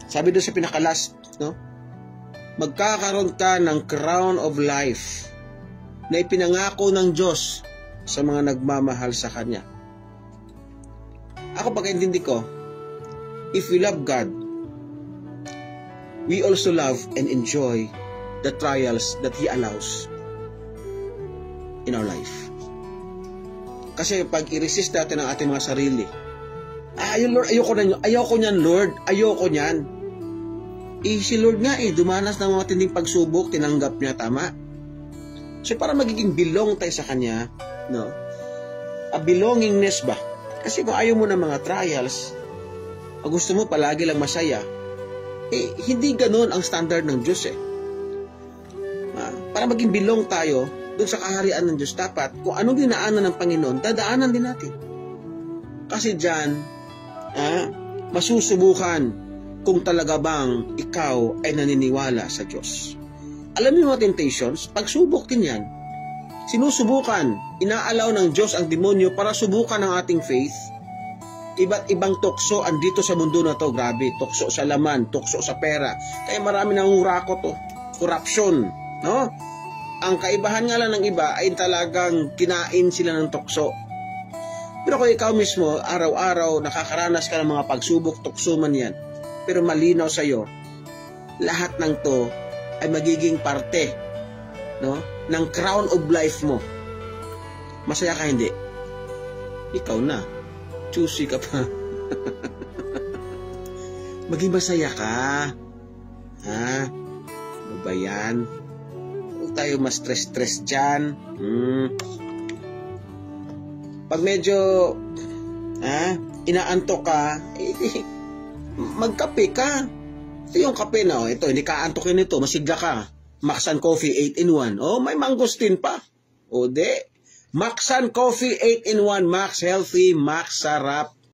Sabi doon sa pinakalas, no? Magkakaroon ka ng crown of life na ipinangako ng Diyos sa mga nagmamahal sa Kanya. Ako pagkaintindi ko, if we love God, we also love and enjoy the trials that He allows in our life. Kasi pag i-resist natin ang ating mga sarili, Lord, ayoko niyan, Lord, ayoko niyan. Si Lord nga dumanas ng mga tinding pagsubok, tinanggap niya, tama? So para magiging belong tayo sa Kanya, no? A belongingness ba? Kasi kung ayaw mo ng mga trials, o gusto mo palagi lang masaya, hindi ganun ang standard ng Diyos Para maging belong tayo doon sa kaharian ng Diyos, dapat kung anong dinaanan ng Panginoon, dadaanan din natin. Kasi dyan, masusubukan kung talaga bang ikaw ay naniniwala sa Diyos. Alam niyo mga temptations, pagsubok din yan. Sinusubukan, inaalaw ng Diyos ang demonyo para subukan ang ating faith. Iba't ibang tukso andito sa mundo na to, grabe. Tukso sa laman, tukso sa pera. Kaya marami nang hurako to. Corruption, no? Ang kaibahan nga lang ng iba ay talagang kinain sila ng tukso. Pero kung ikaw mismo, araw-araw, nakakaranas ka ng mga pagsubok, tukso man yan, pero malinaw sa'yo, lahat ng to ay magiging parte, no, ng crown of life mo. Masaya ka hindi? Ikaw na. Choosy ka pa. Maging masaya ka. Ano ba yan? Huwag tayo mas stress-stress dyan. Pag medyo inaantok ka, magkape ka. Ito yung kape na, ito, hindi ka antokin nito, masigla ka. Maxan Coffee 8-in-1. May mangosteen pa. Maxan Coffee 8-in-1, max healthy, max sarap.